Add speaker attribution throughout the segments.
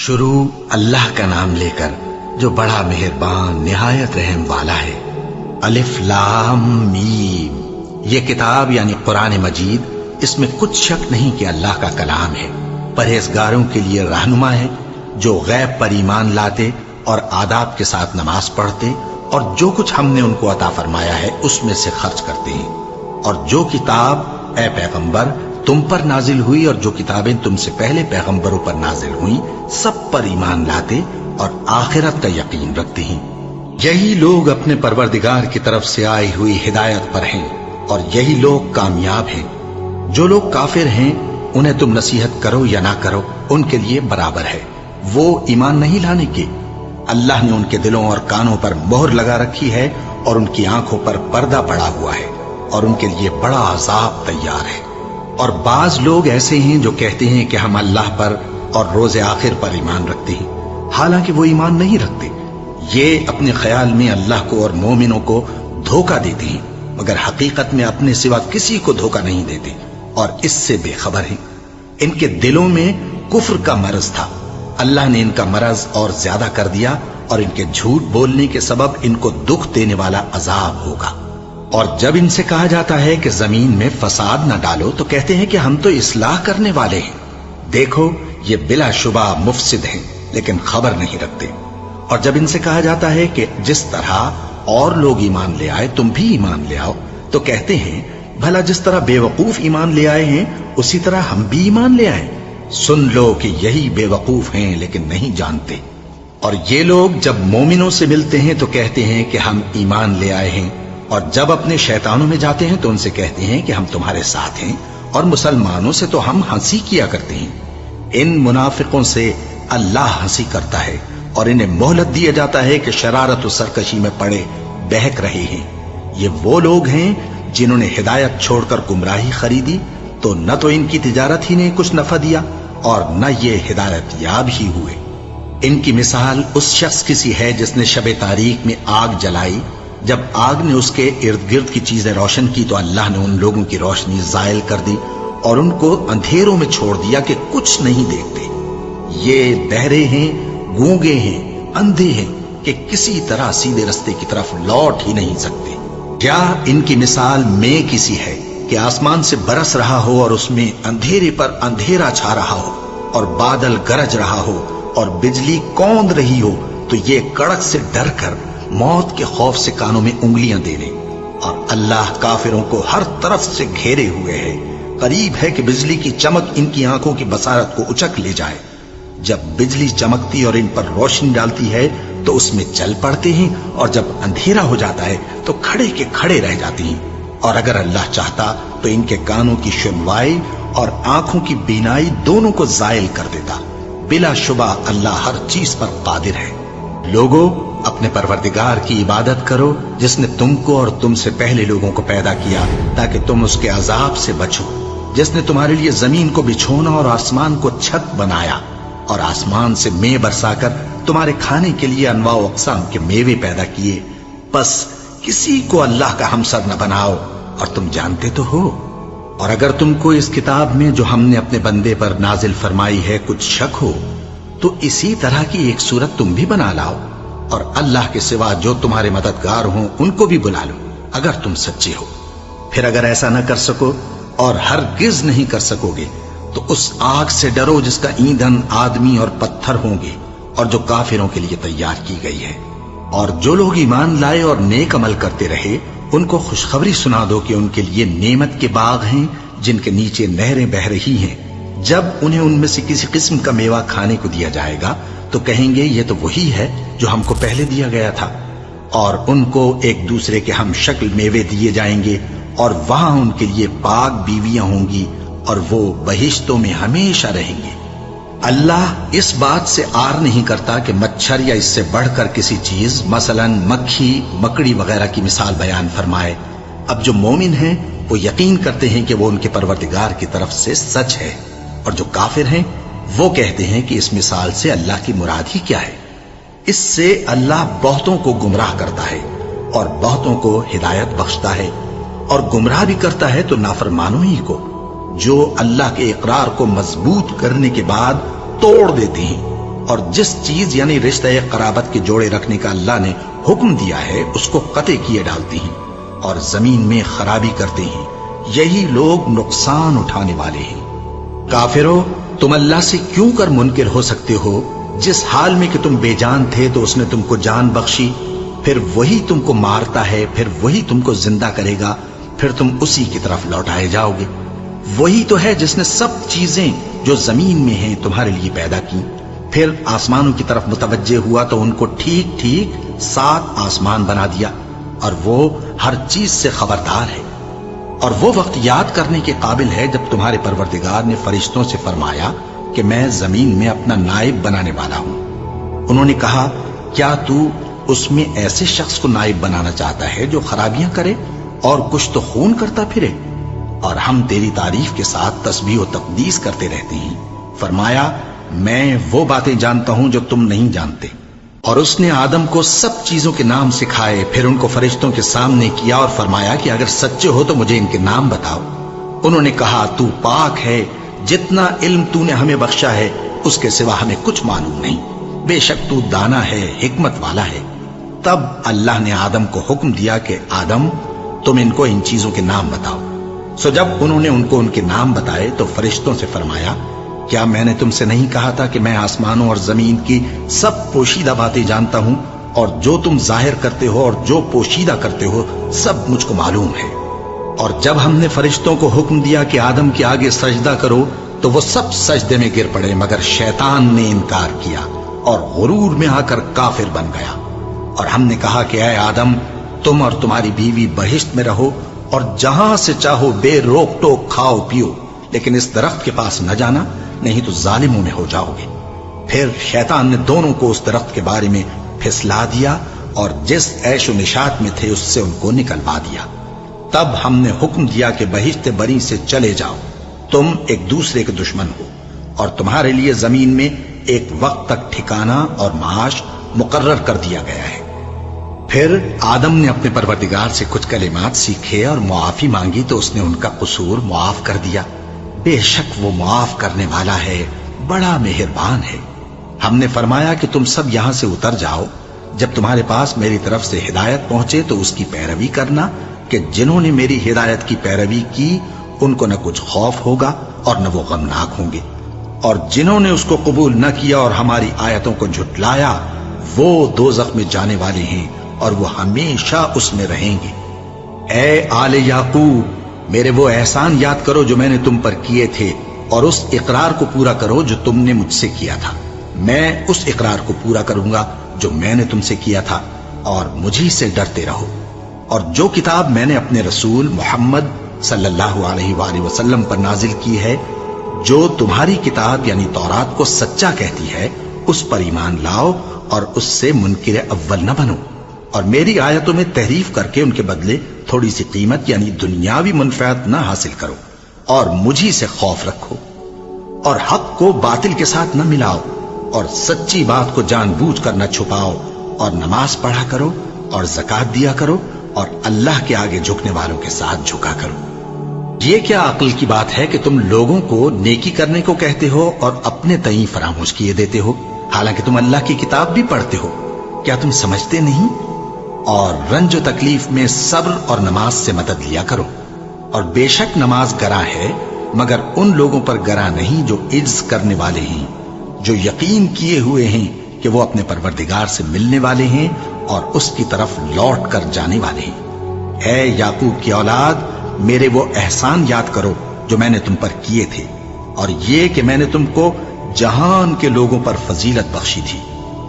Speaker 1: شروع اللہ کا نام لے کر جو بڑا مہربان نہایت رحم والا ہے۔ الف لام میم، یہ کتاب یعنی قرآن مجید، اس میں کچھ شک نہیں کہ اللہ کا کلام ہے، پرہیزگاروں کے لیے رہنما ہے، جو غیب پر ایمان لاتے اور آداب کے ساتھ نماز پڑھتے اور جو کچھ ہم نے ان کو عطا فرمایا ہے اس میں سے خرچ کرتے ہیں، اور جو کتاب اے پیغمبر تم پر نازل ہوئی اور جو کتابیں تم سے پہلے پیغمبروں پر نازل ہوئیں سب پر ایمان لاتے اور آخرت کا یقین رکھتے ہیں۔ یہی لوگ اپنے پروردگار کی طرف سے آئی ہوئی ہدایت پر ہیں اور یہی لوگ کامیاب ہیں۔ جو لوگ کافر ہیں انہیں تم نصیحت کرو یا نہ کرو ان کے لیے برابر ہے، وہ ایمان نہیں لانے کے۔ اللہ نے ان کے دلوں اور کانوں پر مہر لگا رکھی ہے اور ان کی آنکھوں پر پردہ پڑا ہوا ہے اور ان کے لیے بڑا عذاب تیار ہے۔ اور بعض لوگ ایسے ہیں جو کہتے ہیں کہ ہم اللہ پر اور روز آخر پر ایمان رکھتے ہیں، حالانکہ وہ ایمان نہیں رکھتے۔ یہ اپنے خیال میں اللہ کو اور مومنوں کو دھوکہ دیتے ہیں، مگر حقیقت میں اپنے سوا کسی کو دھوکہ نہیں دیتے اور اس سے بے خبر ہیں۔ ان کے دلوں میں کفر کا مرض تھا، اللہ نے ان کا مرض اور زیادہ کر دیا اور ان کے جھوٹ بولنے کے سبب ان کو دکھ دینے والا عذاب ہوگا۔ اور جب ان سے کہا جاتا ہے کہ زمین میں فساد نہ ڈالو تو کہتے ہیں کہ ہم تو اصلاح کرنے والے ہیں۔ دیکھو یہ بلا شبہ مفسد ہیں لیکن خبر نہیں رکھتے۔ اور جب ان سے کہا جاتا ہے کہ جس طرح اور لوگ ایمان لے آئے تم بھی ایمان لے آؤ تو کہتے ہیں بھلا جس طرح بے وقوف ایمان لے آئے ہیں اسی طرح ہم بھی ایمان لے آئیں۔ سن لو کہ یہی بے وقوف ہیں لیکن نہیں جانتے۔ اور یہ لوگ جب مومنوں سے ملتے ہیں تو کہتے ہیں کہ ہم ایمان لے آئے ہیں، اور جب اپنے شیطانوں میں جاتے ہیں تو ان سے کہتے ہیں کہ ہم تمہارے ساتھ ہیں، اور مسلمانوں سے تو ہم ہنسی کیا کرتے ہیں۔ ان منافقوں سے اللہ ہنسی کرتا ہے اور انہیں مہلت دیا جاتا ہے کہ شرارت و سرکشی میں پڑے بہک رہے ہیں۔ یہ وہ لوگ ہیں جنہوں نے ہدایت چھوڑ کر گمراہی خریدی، تو نہ تو ان کی تجارت ہی نے کچھ نفع دیا اور نہ یہ ہدایت یاب ہی ہوئے۔ ان کی مثال اس شخص کی سی ہے جس نے شب تاریک میں آگ جلائی، جب آگ نے اس کے ارد گرد کی چیزیں روشن کی تو اللہ نے ان لوگوں کی روشنی زائل کر دی اور ان کو اندھیروں میں چھوڑ دیا کہ کچھ نہیں دیکھتے۔ یہ بہرے ہیں، گونگے ہیں، اندھے ہیں کہ کسی طرح سیدھے رستے کی طرف لوٹ ہی نہیں سکتے۔ کیا ان کی مثال میں کسی ہے کہ آسمان سے برس رہا ہو اور اس میں اندھیرے پر اندھیرا چھا رہا ہو اور بادل گرج رہا ہو اور بجلی کوند رہی ہو تو یہ کڑک سے ڈر کر موت کے خوف سے کانوں میں انگلیاں دے لے۔ اور اللہ کافروں کو ہر طرف سے گھیرے ہوئے ہے، قریب ہے کہ بجلی کی چمک ان کی آنکھوں کی بصارت کو اچک لے جائے۔ جب بجلی چمکتی اور ان پر روشنی ڈالتی ہے تو اس میں چل پڑتے ہیں، اور جب اندھیرا ہو جاتا ہے تو کھڑے کے کھڑے رہ جاتے ہیں۔ اور اگر اللہ چاہتا تو ان کے کانوں کی سنوائی اور آنکھوں کی بینائی دونوں کو زائل کر دیتا۔ بلا شبہ اللہ ہر چیز پر قادر ہے۔ لوگو اپنے پروردگار کی عبادت کرو جس نے تم کو اور تم سے پہلے لوگوں کو پیدا کیا تاکہ تم اس کے عذاب سے بچو، جس نے تمہارے لیے زمین کو بچھونا اور آسمان کو چھت بنایا اور آسمان سے مے برسا کر تمہارے کھانے کے لیے انواع و اقسام کے میوے پیدا کیے۔ پس کسی کو اللہ کا ہمسر نہ بناؤ اور تم جانتے تو ہو۔ اور اگر تم کو اس کتاب میں جو ہم نے اپنے بندے پر نازل فرمائی ہے کچھ شک ہو تو اسی طرح کی ایک صورت تم بھی بنا لاؤ، اور اللہ کے سوا جو تمہارے مددگار ہوں ان کو بھی بلا لو اگر تم سچے ہو۔ پھر اگر ایسا نہ کر سکو اور ہرگز نہیں کر سکو گے تو اس آگ سے ڈرو جس کا ایندھن آدمی اور پتھر ہوں گے اور جو کافروں کے لیے تیار کی گئی ہے۔ اور جو لوگ ایمان لائے اور نیک عمل کرتے رہے ان کو خوشخبری سنا دو کہ ان کے لیے نعمت کے باغ ہیں جن کے نیچے نہریں بہہ رہی ہیں۔ جب انہیں ان میں سے کسی قسم کا میوہ کھانے کو دیا جائے گا تو کہیں گے یہ تو وہی ہے جو ہم کو پہلے دیا گیا تھا، اور ان کو ایک دوسرے کے ہم شکل میوے دیے جائیں گے اور وہاں ان کے لیے پاک بیویاں ہوں گی اور وہ بہشتوں میں ہمیشہ رہیں گے۔ اللہ اس بات سے آر نہیں کرتا کہ مچھر یا اس سے بڑھ کر کسی چیز مثلا مکھی مکڑی وغیرہ کی مثال بیان فرمائے۔ اب جو مومن ہیں وہ یقین کرتے ہیں کہ وہ ان کے پروردگار کی طرف سے سچ ہے، اور جو کافر ہیں وہ کہتے ہیں کہ اس مثال سے اللہ کی مراد ہی کیا ہے۔ اس سے اللہ بہتوں کو گمراہ کرتا ہے اور بہتوں کو ہدایت بخشتا ہے، اور گمراہ بھی کرتا ہے تو نافرمانوں ہی کو، جو اللہ کے اقرار کو مضبوط کرنے کے بعد توڑ دیتے ہیں اور جس چیز یعنی رشتہ قرابت کے جوڑے رکھنے کا اللہ نے حکم دیا ہے اس کو قطع کیے ڈالتی ہیں اور زمین میں خرابی کرتے ہیں، یہی لوگ نقصان اٹھانے والے ہیں۔ کافرو، تم اللہ سے کیوں کر منکر ہو سکتے ہو؟ جس حال میں کہ تم بے جان تھے تو اس نے تم کو جان بخشی، پھر وہی تم کو مارتا ہے، پھر وہی تم کو زندہ کرے گا، پھر تم اسی کی طرف لوٹائے جاؤ گے۔ وہی تو ہے جس نے سب چیزیں جو زمین میں ہیں تمہارے لیے پیدا کی، پھر آسمانوں کی طرف متوجہ ہوا تو ان کو ٹھیک ٹھیک 7 آسمان بنا دیا، اور وہ ہر چیز سے خبردار ہے۔ اور وہ وقت یاد کرنے کے قابل ہے جب تمہارے پروردگار نے فرشتوں سے فرمایا کہ میں زمین میں اپنا نائب بنانے والا ہوں۔ انہوں نے کہا، کیا تو اس میں ایسے شخص کو نائب بنانا چاہتا ہے جو خرابیاں کرے اور کچھ تو خون کرتا پھرے؟ اور ہم تیری تعریف کے ساتھ تسبیح و تقدیس کرتے رہتے ہیں۔ فرمایا، میں وہ باتیں جانتا ہوں جو تم نہیں جانتے۔ اور اس نے آدم کو سب چیزوں کے نام سکھائے، پھر ان کو فرشتوں کے سامنے کیا اور فرمایا کہ اگر سچے ہو تو مجھے ان کے نام بتاؤ۔ انہوں نے کہا، تو پاک ہے، جتنا علم تو نے ہمیں بخشا ہے اس کے سوا ہمیں کچھ معلوم نہیں، بے شک تو دانا ہے، حکمت والا ہے۔ تب اللہ نے آدم کو حکم دیا کہ آدم، تم ان کو ان چیزوں کے نام بتاؤ۔ سو جب انہوں نے ان کو ان کے نام بتائے تو فرشتوں سے فرمایا، کیا میں نے تم سے نہیں کہا تھا کہ میں آسمانوں اور زمین کی سب پوشیدہ باتیں جانتا ہوں، اور جو تم ظاہر کرتے ہو اور جو پوشیدہ کرتے ہو سب مجھ کو معلوم ہے۔ اور جب ہم نے فرشتوں کو حکم دیا کہ آدم کے آگے سجدہ کرو تو وہ سب سجدے میں گر پڑے، مگر شیطان نے انکار کیا اور غرور میں آ کر کافر بن گیا۔ اور ہم نے کہا کہ اے آدم، تم اور تمہاری بیوی بہشت میں رہو اور جہاں سے چاہو بے روک ٹوک کھاؤ پیو، لیکن اس درخت کے پاس نہ جانا، نہیں تو ظالموں میں ہو جاؤ گے۔ پھر شیطان نے دونوں کو اس درخت کے بارے میں پھسلا دیا اور جس عیش و نشاط میں تھے اس سے ان کو نکلوا دیا۔ تب ہم نے حکم دیا کہ بہشت بری سے چلے جاؤ، تم ایک دوسرے کے دشمن ہو، اور تمہارے لیے زمین میں ایک وقت تک ٹھکانہ اور معاش مقرر کر دیا گیا ہے۔ پھر آدم نے اپنے پروردگار سے کچھ کلمات سیکھے اور معافی مانگی تو اس نے ان کا قصور معاف کر دیا۔ بے شک وہ معاف کرنے والا ہے، بڑا مہربان ہے۔ ہم نے فرمایا کہ تم سب یہاں سے اتر جاؤ، جب تمہارے پاس میری طرف سے ہدایت پہنچے تو اس کی پیروی کرنا، کہ جنہوں نے میری ہدایت کی پیروی کی ان کو نہ کچھ خوف ہوگا اور نہ وہ غمناک ہوں گے، اور جنہوں نے اس کو قبول نہ کیا اور ہماری آیتوں کو جھٹلایا وہ دوزخ میں جانے والے ہیں اور وہ ہمیشہ اس میں رہیں گے۔ اے آل یعقوب، میرے وہ احسان یاد کرو جو میں نے تم پر کیے تھے، اور اس اقرار کو پورا کرو جو تم نے مجھ سے کیا تھا۔ میں اس اقرار کو پورا کروں گا جو میں نے تم سے کیا تھا، اور مجھی سے ڈرتے رہو۔ اور جو کتاب میں نے اپنے رسول محمد صلی اللہ علیہ وآلہ وسلم پر نازل کی ہے، جو تمہاری کتاب یعنی تورات کو سچا کہتی ہے، اس پر ایمان لاؤ اور اس سے منکر اول نہ بنو، اور میری آیتوں میں تحریف کر کے ان کے بدلے تھوڑی سی قیمت یعنی دنیاوی منفعت نہ حاصل کرو، اور مجھی سے خوف رکھو، اور حق کو باطل کے ساتھ نہ ملاؤ، اور سچی بات کو جان بوجھ کر نہ چھپاؤ، اور نماز پڑھا کرو اور زکوٰۃ دیا کرو، اور اللہ کے آگے جھکنے والوں کے ساتھ جھکا کرو۔ یہ کیا عقل کی بات ہے کہ تم لوگوں کو نیکی کرنے کو کہتے ہو اور اپنے تئیں فراموش کیے دیتے ہو، حالانکہ تم اللہ کی کتاب بھی پڑھتے ہو؟ کیا تم سمجھتے نہیں؟ اور رنج و تکلیف میں صبر اور نماز سے مدد لیا کرو، اور بے شک نماز گراں ہے، مگر ان لوگوں پر گراں نہیں جو عجز کرنے والے ہیں، جو یقین کیے ہوئے ہیں کہ وہ اپنے پروردگار سے ملنے والے ہیں اور اس کی طرف لوٹ کر جانے والے ہیں۔ اے یعقوب کی اولاد، میرے وہ احسان یاد کرو جو میں نے تم پر کیے تھے، اور یہ کہ میں نے تم کو جہان کے لوگوں پر فضیلت بخشی تھی۔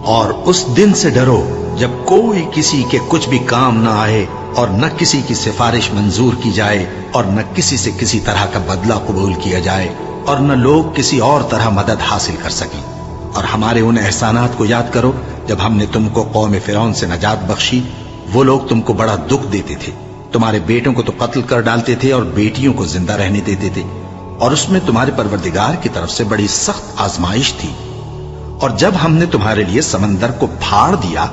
Speaker 1: اور اس دن سے ڈرو جب کوئی کسی کے کچھ بھی کام نہ آئے، اور نہ کسی کی سفارش منظور کی جائے، اور نہ کسی سے کسی طرح کا بدلہ قبول کیا جائے، اور نہ لوگ کسی اور طرح مدد حاصل کر سکیں۔ اور ہمارے ان احسانات کو یاد کرو جب ہم نے تم کو قوم فرعون سے نجات بخشی۔ وہ لوگ تم کو بڑا دکھ دیتے تھے، تمہارے بیٹوں کو تو قتل کر ڈالتے تھے اور بیٹیوں کو زندہ رہنے دیتے تھے، اور اس میں تمہارے پروردگار کی طرف سے بڑی سخت آزمائش تھی۔ اور جب ہم نے تمہارے لیے سمندر کو پھاڑ دیا،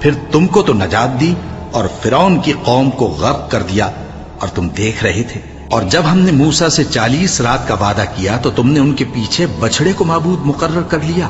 Speaker 1: پھر تم کو تو نجات دی اور فرعون کی قوم کو غرق کر دیا، اور تم دیکھ رہے تھے۔ اور جب ہم نے موسیٰ سے 40 رات کا وعدہ کیا تو تم نے ان کے پیچھے بچڑے کو معبود مقرر کر لیا،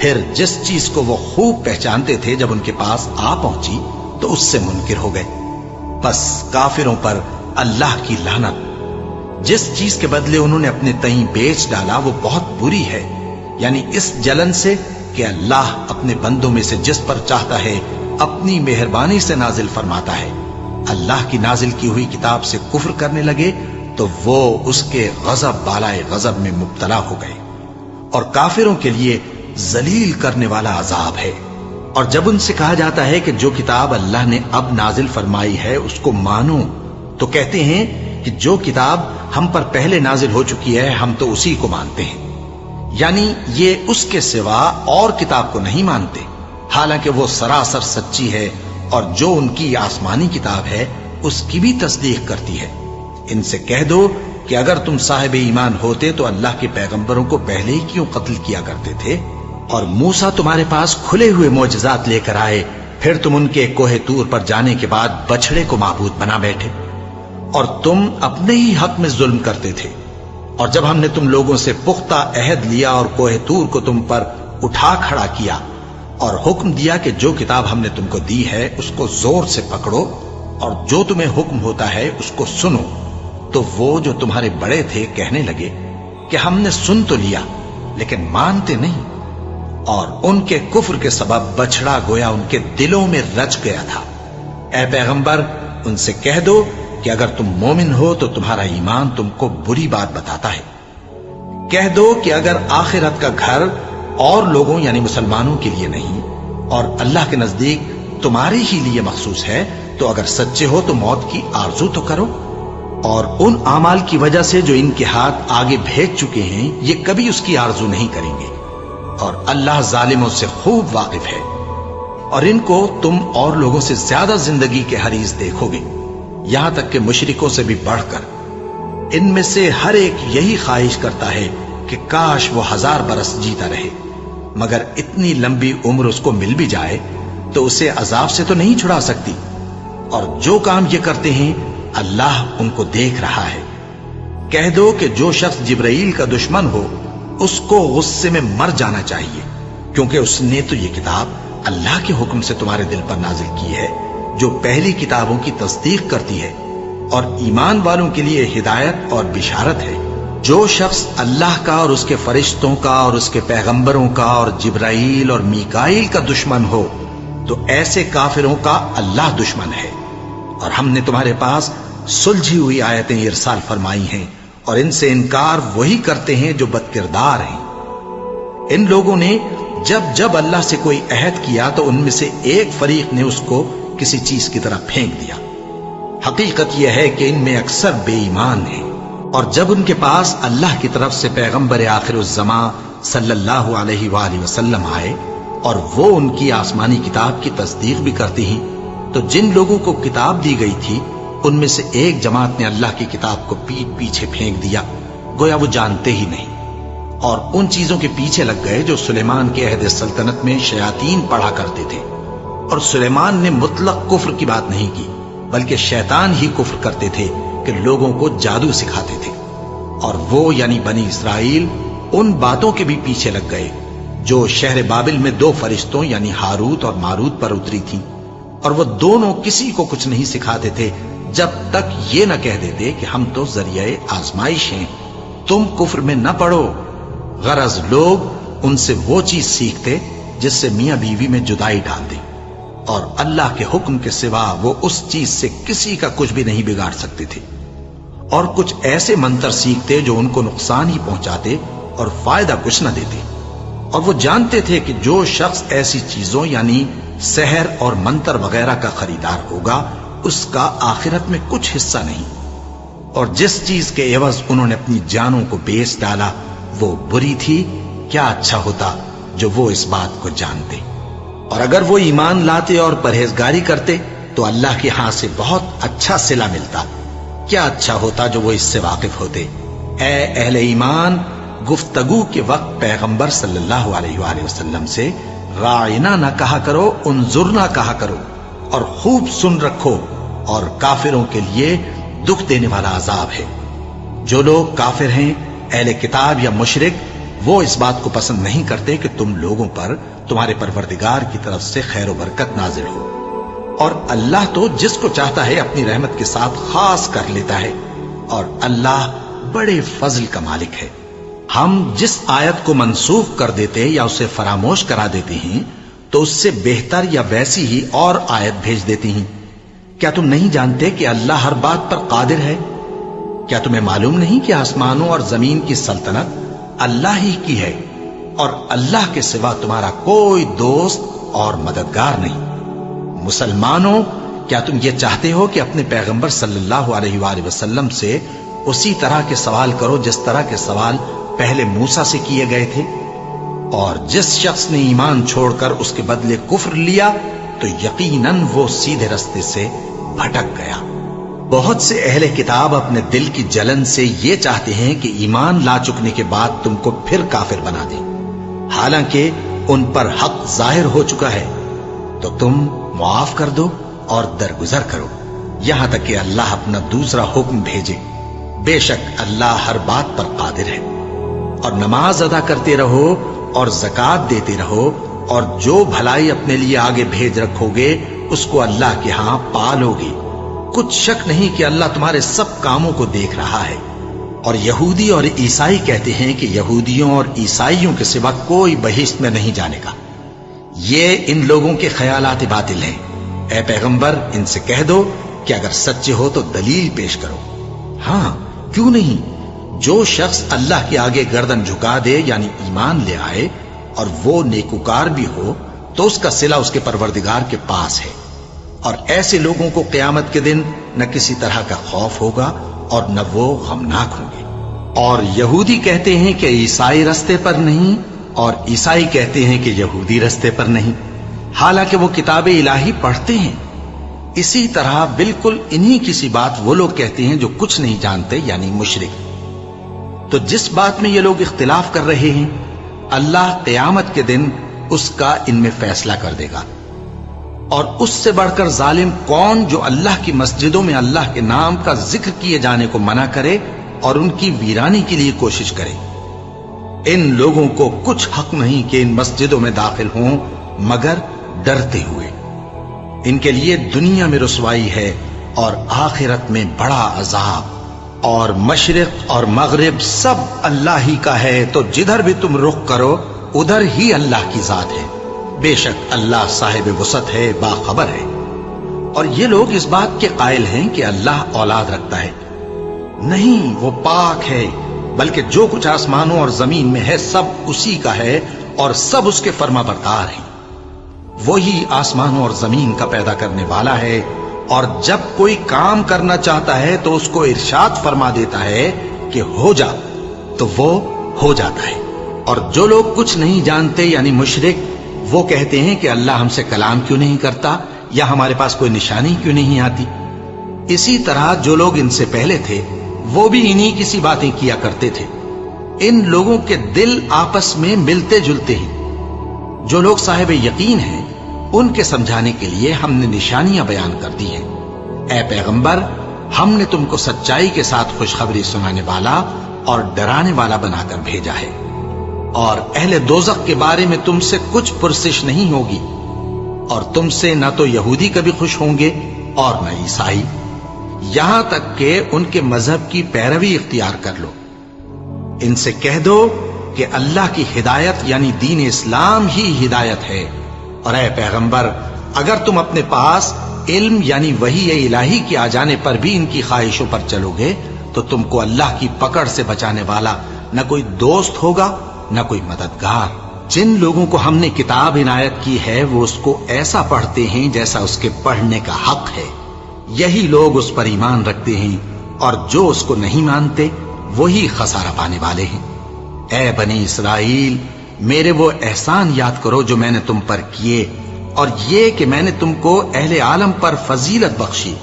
Speaker 1: پھر جس چیز کو وہ خوب پہچانتے تھے جب ان کے پاس آ پہنچی تو اس سے منکر ہو گئے۔ بس کافروں پر اللہ کی لعنت۔ جس چیز کے بدلے انہوں نے اپنے تئیں بیچ ڈالا وہ بہت بری ہے، یعنی اس جلن سے کہ اللہ اپنے بندوں میں سے جس پر چاہتا ہے اپنی مہربانی سے نازل فرماتا ہے۔ اللہ کی نازل کی ہوئی کتاب سے کفر کرنے لگے تو وہ اس کے غضب بالائے غضب میں مبتلا ہو گئے، اور کافروں کے لیے ذلیل کرنے والا عذاب ہے۔ اور جب ان سے کہا جاتا ہے کہ جو کتاب اللہ نے اب نازل فرمائی ہے اس کو مانو، تو کہتے ہیں کہ جو کتاب ہم پر پہلے نازل ہو چکی ہے ہم تو اسی کو مانتے ہیں، یعنی یہ اس کے سوا اور کتاب کو نہیں مانتے، حالانکہ وہ سراسر سچی ہے، اور جو ان کی آسمانی کتاب ہے اس کی بھی تصدیق کرتی ہے۔ ان سے کہہ دو کہ اگر تم صاحب ایمان ہوتے تو اللہ کے پیغمبروں کو پہلے ہی کیوں قتل کیا کرتے تھے؟ اور موسیٰ تمہارے پاس کھلے ہوئے معجزات لے کر آئے، پھر تم ان کے کوہ طور پر جانے کے بعد بچڑے کو معبود بنا بیٹھے، اور تم اپنے ہی حق میں ظلم کرتے تھے۔ اور جب ہم نے تم لوگوں سے پختہ عہد لیا اور کوہ طور کو تم پر اٹھا کھڑا کیا اور حکم دیا کہ جو کتاب ہم نے تم کو دی ہے اس کو زور سے پکڑو اور جو تمہیں حکم ہوتا ہے اس کو سنو، تو وہ جو تمہارے بڑے تھے کہنے لگے کہ ہم نے سن تو لیا لیکن مانتے نہیں، اور ان کے کفر کے سبب بچڑا گویا ان کے دلوں میں رچ گیا تھا۔ اے پیغمبر ان سے کہہ دو کہ اگر تم مومن ہو تو تمہارا ایمان تم کو بری بات بتاتا ہے۔ کہہ دو کہ اگر آخرت کا گھر اور لوگوں یعنی مسلمانوں کے لیے نہیں اور اللہ کے نزدیک تمہارے ہی لیے مخصوص ہے تو اگر سچے ہو تو موت کی آرزو تو کرو، اور ان اعمال کی وجہ سے جو ان کے ہاتھ آگے بھیج چکے ہیں یہ کبھی اس کی آرزو نہیں کریں گے، اور اللہ ظالموں سے خوب واقف ہے۔ اور ان کو تم اور لوگوں سے زیادہ زندگی کے حریص دیکھو گے، یہاں تک کہ مشرکوں سے بھی بڑھ کر۔ ان میں سے ہر ایک یہی خواہش کرتا ہے کہ کاش وہ 1000 برس جیتا رہے، مگر اتنی لمبی عمر اس کو مل بھی جائے تو اسے عذاب سے تو نہیں چھڑا سکتی، اور جو کام یہ کرتے ہیں اللہ ان کو دیکھ رہا ہے۔ کہہ دو کہ جو شخص جبرائیل کا دشمن ہو اس کو غصے میں مر جانا چاہیے، کیونکہ اس نے تو یہ کتاب اللہ کے حکم سے تمہارے دل پر نازل کی ہے جو پہلی کتابوں کی تصدیق کرتی ہے، اور ایمان والوں کے لیے ہدایت اور بشارت ہے۔ جو شخص اللہ کا اور اس کے فرشتوں کا اور اس کے پیغمبروں کا اور جبرائیل اور میکائیل کا دشمن ہو تو ایسے کافروں کا اللہ دشمن ہے۔ اور ہم نے تمہارے پاس سلجھی ہوئی آیتیں ارسال فرمائی ہیں، اور ان سے انکار وہی کرتے ہیں جو بد کردار ہیں۔ ان لوگوں نے جب اللہ سے کوئی عہد کیا تو ان میں سے ایک فریق نے اس کو کسی چیز کی طرح پھینک دیا۔ حقیقت یہ ہے کہ ان میں اکثر بے ایمان ہیں، اور جب ان کے پاس اللہ کی طرف سے پیغمبر آخر الزماں صلی اللہ علیہ وآلہ وسلم آئے اور وہ ان کی آسمانی کتاب کی تصدیق بھی کرتی ہیں، تو جن لوگوں کو کتاب دی گئی تھی ان میں سے ایک جماعت نے اللہ کی کتاب کو پیٹ پیچھے پھینک دیا، گویا وہ جانتے ہی نہیں، اور ان چیزوں کے پیچھے لگ گئے جو سلیمان کے عہد سلطنت میں شیاطین پڑھا کرتے تھے۔ اور سلیمان نے مطلق کفر کی بات نہیں کی، بلکہ شیطان ہی کفر کرتے تھے کہ لوگوں کو جادو سکھاتے تھے، اور وہ یعنی بنی اسرائیل ان باتوں کے بھی پیچھے لگ گئے جو شہر بابل میں 2 فرشتوں یعنی ہاروت اور ماروت پر اتری تھیں، اور وہ دونوں کسی کو کچھ نہیں سکھاتے تھے جب تک یہ نہ کہہ دیتے کہ ہم تو ذریعہ آزمائش ہیں، تم کفر میں نہ پڑو۔ غرض لوگ ان سے وہ چیز سیکھتے جس سے میاں بیوی میں جدائی ڈال دے، اور اللہ کے حکم کے سوا وہ اس چیز سے کسی کا کچھ بھی نہیں بگاڑ سکتے تھے، اور کچھ ایسے منتر سیکھتے جو ان کو نقصان ہی پہنچاتے اور فائدہ کچھ نہ دیتے، اور وہ جانتے تھے کہ جو شخص ایسی چیزوں یعنی سحر اور منتر وغیرہ کا خریدار ہوگا اس کا آخرت میں کچھ حصہ نہیں، اور جس چیز کے عوض انہوں نے اپنی جانوں کو بیچ ڈالا وہ بری تھی، کیا اچھا ہوتا جو وہ اس بات کو جانتے۔ اور اگر وہ ایمان لاتے اور پرہیزگاری کرتے تو اللہ کے ہاں سے بہت اچھا صلہ ملتا، کیا اچھا ہوتا جو وہ اس سے واقف ہوتے۔ اے اہل ایمان، گفتگو کے وقت پیغمبر صلی اللہ علیہ وآلہ وسلم سے راعنا نہ کہا کرو، انظرنا کہا کرو، اور خوب سن رکھو، اور کافروں کے لیے دکھ دینے والا عذاب ہے۔ جو لوگ کافر ہیں، اہل کتاب یا مشرک، وہ اس بات کو پسند نہیں کرتے کہ تم لوگوں پر تمہارے پروردگار کی طرف سے خیر و برکت نازل ہو، اور اللہ تو جس کو چاہتا ہے اپنی رحمت کے ساتھ خاص کر لیتا ہے، اور اللہ بڑے فضل کا مالک ہے۔ ہم جس آیت کو منسوخ کر دیتے یا اسے فراموش کرا دیتے ہیں تو اس سے بہتر یا ویسی ہی اور آیت بھیج دیتی ہیں۔ کیا تم نہیں جانتے کہ اللہ ہر بات پر قادر ہے؟ کیا تمہیں معلوم نہیں کہ آسمانوں اور زمین کی سلطنت اللہ ہی کی ہے، اور اللہ کے سوا تمہارا کوئی دوست اور مددگار نہیں؟ مسلمانوں، کیا تم یہ چاہتے ہو کہ اپنے پیغمبر صلی اللہ علیہ وآلہ وسلم سے اسی طرح کے سوال کرو جس طرح کے سوال پہلے موسیٰ سے کیے گئے تھے؟ اور جس شخص نے ایمان چھوڑ کر اس کے بدلے کفر لیا تو یقیناً وہ سیدھے رستے سے بھٹک گیا۔ بہت سے اہل کتاب اپنے دل کی جلن سے یہ چاہتے ہیں کہ ایمان لا چکنے کے بعد تم کو پھر کافر بنا دیں، حالانکہ ان پر حق ظاہر ہو چکا ہے۔ تو تم معاف کر دو اور درگزر کرو یہاں تک کہ اللہ اپنا دوسرا حکم بھیجے۔ بے شک اللہ ہر بات پر قادر ہے۔ اور نماز ادا کرتے رہو اور زکوٰۃ دیتے رہو، اور جو بھلائی اپنے لیے آگے بھیج رکھو گے اس کو اللہ کے ہاں پالو گے۔ کچھ شک نہیں کہ اللہ تمہارے سب کاموں کو دیکھ رہا ہے۔ اور یہودی اور عیسائی کہتے ہیں کہ یہودیوں اور عیسائیوں کے سوا کوئی بہشت میں نہیں جانے گا۔ یہ ان لوگوں کے خیالات باطل ہیں۔ اے پیغمبر، ان سے کہہ دو کہ اگر سچے ہو تو دلیل پیش کرو۔ ہاں، کیوں نہیں؟ جو شخص اللہ کے آگے گردن جھکا دے یعنی ایمان لے آئے اور وہ نیکوکار بھی ہو تو اس کا صلہ اس کے پروردگار کے پاس ہے، اور ایسے لوگوں کو قیامت کے دن نہ کسی طرح کا خوف ہوگا اور نہ وہ غمناک ہوں گے۔ اور یہودی کہتے ہیں کہ عیسائی رستے پر نہیں، اور عیسائی کہتے ہیں کہ یہودی رستے پر نہیں، حالانکہ وہ کتاب الہی پڑھتے ہیں۔ اسی طرح بالکل انہی کسی بات وہ لوگ کہتے ہیں جو کچھ نہیں جانتے یعنی مشرک۔ تو جس بات میں یہ لوگ اختلاف کر رہے ہیں اللہ قیامت کے دن اس کا ان میں فیصلہ کر دے گا۔ اور اس سے بڑھ کر ظالم کون جو اللہ کی مسجدوں میں اللہ کے نام کا ذکر کیے جانے کو منع کرے اور ان کی ویرانی کے لیے کوشش کرے۔ ان لوگوں کو کچھ حق نہیں کہ ان مسجدوں میں داخل ہوں مگر ڈرتے ہوئے۔ ان کے لیے دنیا میں رسوائی ہے اور آخرت میں بڑا عذاب۔ اور مشرق اور مغرب سب اللہ ہی کا ہے، تو جدھر بھی تم رخ کرو ادھر ہی اللہ کی ذات ہے۔ بے شک اللہ صاحب وسعت ہے، باخبر ہے۔ اور یہ لوگ اس بات کے قائل ہیں کہ اللہ اولاد رکھتا ہے۔ نہیں، وہ پاک ہے، بلکہ جو کچھ آسمانوں اور زمین میں ہے سب اسی کا ہے اور سب اس کے فرما بردار ہیں۔ وہی آسمانوں اور زمین کا پیدا کرنے والا ہے، اور جب کوئی کام کرنا چاہتا ہے تو اس کو ارشاد فرما دیتا ہے کہ ہو جا، تو وہ ہو جاتا ہے۔ اور جو لوگ کچھ نہیں جانتے یعنی مشرک، وہ کہتے ہیں کہ اللہ ہم سے کلام کیوں نہیں کرتا یا ہمارے پاس کوئی نشانی کیوں نہیں آتی۔ اسی طرح جو لوگ ان سے پہلے تھے وہ بھی انہی کسی باتیں کیا کرتے تھے۔ ان لوگوں کے دل آپس میں ملتے جلتے ہیں۔ جو لوگ صاحب یقین ہیں ان کے سمجھانے کے لیے ہم نے نشانیاں بیان کر دی ہیں۔ اے پیغمبر، ہم نے تم کو سچائی کے ساتھ خوشخبری سنانے والا اور ڈرانے والا بنا کر بھیجا ہے، اور اہل دوزخ کے بارے میں تم سے کچھ پرسش نہیں ہوگی، اور تم سے نہ تو یہودی کبھی خوش ہوں گے اور نہ عیسائی، یہاں تک کہ ان کے مذہب کی پیروی اختیار کر لو۔ ان سے کہہ دو کہ اللہ کی ہدایت یعنی دین اسلام ہی ہدایت ہے، اور اے پیغمبر، اگر تم اپنے پاس علم یعنی وحی الہی کے آ جانے پر بھی ان کی خواہشوں پر چلو گے تو تم کو اللہ کی پکڑ سے بچانے والا نہ کوئی دوست ہوگا نہ کوئی مددگار۔ جن لوگوں کو ہم نے کتاب عنایت کی ہے وہ اس کو ایسا پڑھتے ہیں جیسا اس کے پڑھنے کا حق ہے، یہی لوگ اس پر ایمان رکھتے ہیں، اور جو اس کو نہیں مانتے وہی خسارہ پانے والے ہیں۔ اے بنی اسرائیل، میرے وہ احسان یاد کرو جو میں نے تم پر کیے، اور یہ کہ میں نے تم کو اہل عالم پر فضیلت بخشی،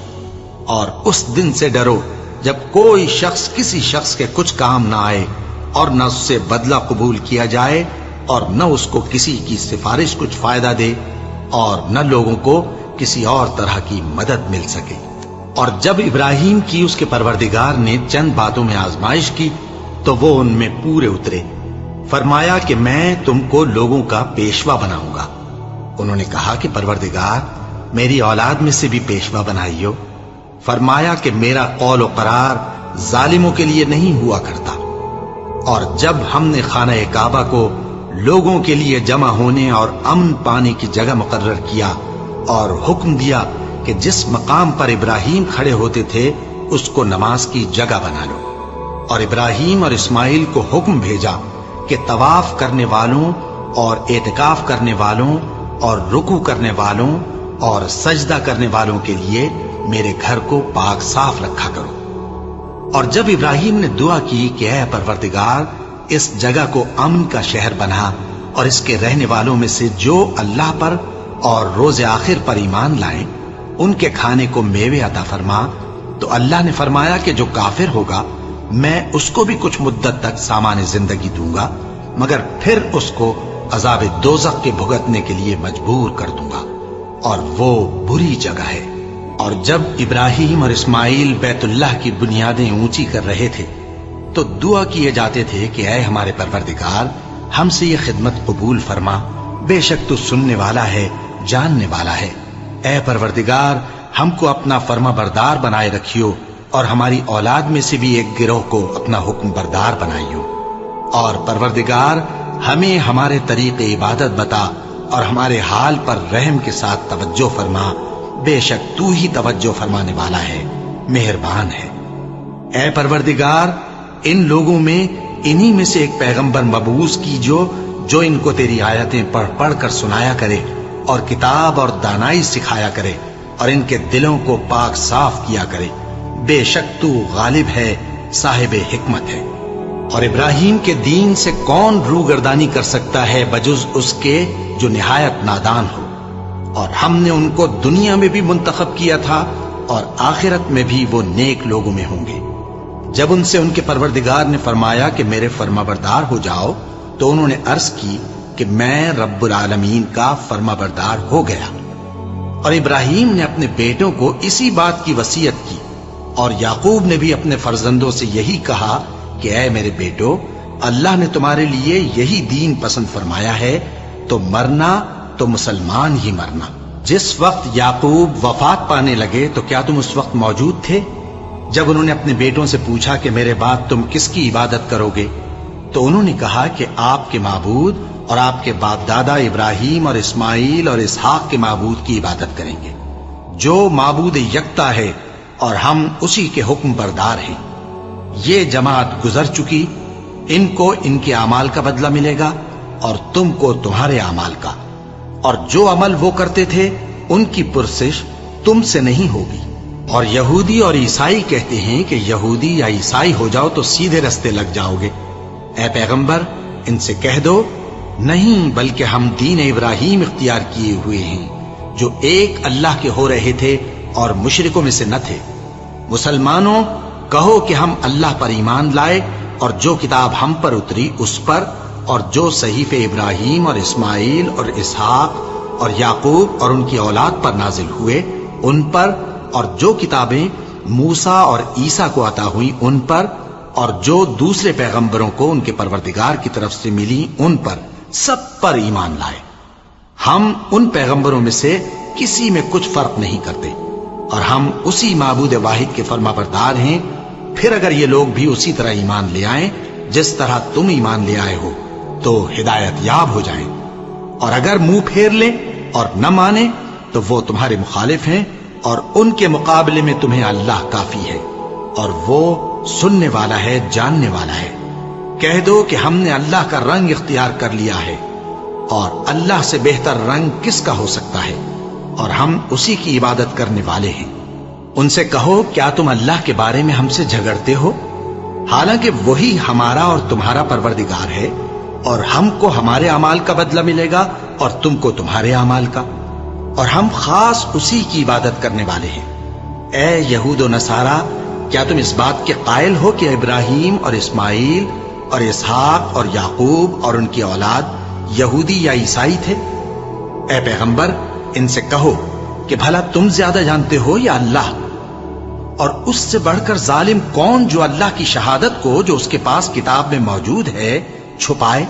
Speaker 1: اور اس دن سے ڈرو جب کوئی شخص کسی شخص کے کچھ کام نہ آئے اور نہ اس سے بدلہ قبول کیا جائے اور نہ اس کو کسی کی سفارش کچھ فائدہ دے اور نہ لوگوں کو کسی اور طرح کی مدد مل سکے۔ اور جب ابراہیم کی اس کے پروردگار نے چند باتوں میں آزمائش کی تو وہ ان میں پورے اترے، فرمایا کہ میں تم کو لوگوں کا پیشوا بناؤں گا۔ انہوں نے کہا کہ پروردگار میری اولاد میں سے بھی پیشوا بنائیو۔ فرمایا کہ میرا قول و قرار ظالموں کے لیے نہیں ہوا کرتا۔ اور جب ہم نے خانہ کعبہ کو لوگوں کے لیے جمع ہونے اور امن پانے کی جگہ مقرر کیا اور حکم دیا کہ جس مقام پر ابراہیم کھڑے ہوتے تھے اس کو نماز کی جگہ بنا لو، اور ابراہیم اور اسماعیل کو حکم بھیجا کہ طواف کرنے والوں اور اعتکاف کرنے والوں اور رکوع کرنے والوں اور سجدہ کرنے والوں کے لیے میرے گھر کو پاک صاف رکھا کرو۔ اور جب ابراہیم نے دعا کی کہ اے پروردگار اس جگہ کو امن کا شہر بنا اور اس کے رہنے والوں میں سے جو اللہ پر اور روز آخر پر ایمان لائیں ان کے کھانے کو میوے عطا فرما، تو اللہ نے فرمایا کہ جو کافر ہوگا میں اس کو بھی کچھ مدت تک سامان زندگی دوں گا، مگر پھر اس کو عذاب دوزخ کے بھگتنے کے لیے مجبور کر دوں گا، اور وہ بری جگہ ہے۔ اور جب ابراہیم اور اسماعیل بیت اللہ کی بنیادیں اونچی کر رہے تھے تو دعا کیے جاتے تھے کہ اے ہمارے پروردگار ہم سے یہ خدمت قبول فرما، بے شک تو سننے والا ہے، جاننے والا ہے۔ اے پروردگار ہم کو اپنا فرما بردار بنائے رکھیو، اور ہماری اولاد میں سے بھی ایک گروہ کو اپنا حکم بردار بنائیو۔ اور پروردگار ہمیں ہمارے طریق عبادت بتا اور ہمارے حال پر رحم کے ساتھ توجہ فرما، بے شک تو ہی توجہ فرمانے والا ہے، مہربان ہے۔ اے پروردگار ان لوگوں میں انہی میں سے ایک پیغمبر مبعوث کیجو جو ان کو تیری آیتیں پڑھ پڑھ کر سنایا کرے اور کتاب اور دانائی سکھایا کرے اور ان کے دلوں کو پاک صاف کیا کرے، بے شک تو غالب ہے، صاحب حکمت ہے۔ اور ابراہیم کے دین سے کون روگردانی کر سکتا ہے بجز اس کے جو نہایت نادان ہو؟ اور ہم نے ان کو دنیا میں بھی منتخب کیا تھا اور آخرت میں بھی وہ نیک لوگوں میں ہوں گے۔ جب ان سے ان کے پروردگار نے فرمایا کہ میرے فرما بردار ہو جاؤ تو انہوں نے عرض کی کہ میں رب العالمین کا فرما بردار ہو گیا۔ اور ابراہیم نے اپنے بیٹوں کو اسی بات کی وصیت کی، اور یعقوب نے بھی اپنے فرزندوں سے یہی کہا کہ اے میرے بیٹو، اللہ نے تمہارے لیے یہی دین پسند فرمایا ہے، تو مرنا تو مسلمان ہی مرنا۔ جس وقت یعقوب وفات پانے لگے تو کیا تم اس وقت موجود تھے جب انہوں نے اپنے بیٹوں سے پوچھا کہ میرے بعد تم کس کی عبادت کرو گے؟ تو انہوں نے کہا کہ آپ کے معبود اور آپ کے باپ دادا ابراہیم اور اسماعیل اور اسحاق کے معبود کی عبادت کریں گے، جو معبود یکتا ہے اور ہم اسی کے حکم بردار ہیں۔ یہ جماعت گزر چکی، ان کو ان کے اعمال کا بدلہ ملے گا اور تم کو تمہارے اعمال کا، اور جو عمل وہ کرتے تھے ان کی پرسش تم سے نہیں ہوگی۔ اور یہودی اور عیسائی کہتے ہیں کہ یہودی یا عیسائی ہو جاؤ تو سیدھے رستے لگ جاؤ گے۔ اے پیغمبر ان سے کہہ دو نہیں، بلکہ ہم دین ابراہیم اختیار کیے ہوئے ہیں جو ایک اللہ کے ہو رہے تھے اور مشرکوں میں سے نہ تھے۔ مسلمانوں کہو کہ ہم اللہ پر ایمان لائے اور جو کتاب ہم پر اتری اس پر، اور جو صحیفے ابراہیم اور اسماعیل اور اسحاق اور یعقوب اور ان کی اولاد پر نازل ہوئے ان پر، اور جو کتابیں موسیٰ اور عیسیٰ کو عطا ہوئی ان پر، اور جو دوسرے پیغمبروں کو ان کے پروردگار کی طرف سے ملی ان پر، سب پر ایمان لائے۔ ہم ان پیغمبروں میں سے کسی میں کچھ فرق نہیں کرتے، اور ہم اسی معبود واحد کے فرما بردار ہیں۔ پھر اگر یہ لوگ بھی اسی طرح ایمان لے آئیں جس طرح تم ایمان لے آئے ہو تو ہدایت یاب ہو جائیں، اور اگر منہ پھیر لیں اور نہ مانے تو وہ تمہارے مخالف ہیں، اور ان کے مقابلے میں تمہیں اللہ کافی ہے، اور وہ سننے والا ہے، جاننے والا ہے۔ کہہ دو کہ ہم نے اللہ کا رنگ اختیار کر لیا ہے، اور اللہ سے بہتر رنگ کس کا ہو سکتا ہے، اور ہم اسی کی عبادت کرنے والے ہیں۔ ان سے کہو کیا تم اللہ کے بارے میں ہم سے جھگڑتے ہو، حالانکہ وہی ہمارا اور تمہارا پروردگار ہے، اور ہم کو ہمارے اعمال کا بدلہ ملے گا اور تم کو تمہارے اعمال کا، اور ہم خاص اسی کی عبادت کرنے والے ہیں۔ اے یہود و نصارا، کیا تم اس بات کے قائل ہو کہ ابراہیم اور اسماعیل اور اسحاق اور یعقوب اور ان کی اولاد یہودی یا عیسائی تھے؟ اے پیغمبر ان سے کہو کہ بھلا تم زیادہ جانتے ہو یا اللہ؟ اور اس سے بڑھ کر ظالم کون جو اللہ کی شہادت کو جو اس کے پاس کتاب میں موجود ہے چھپائے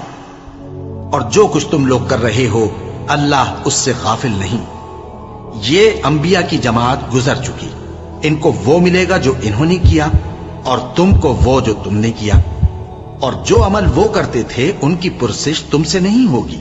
Speaker 1: اور جو کچھ تم لوگ کر رہے ہو اللہ اس سے غافل نہیں۔ یہ انبیاء کی جماعت گزر چکی، ان کو وہ ملے گا جو انہوں نے کیا، اور تم کو وہ جو تم نے کیا، اور جو عمل وہ کرتے تھے ان کی پرسش تم سے نہیں ہوگی۔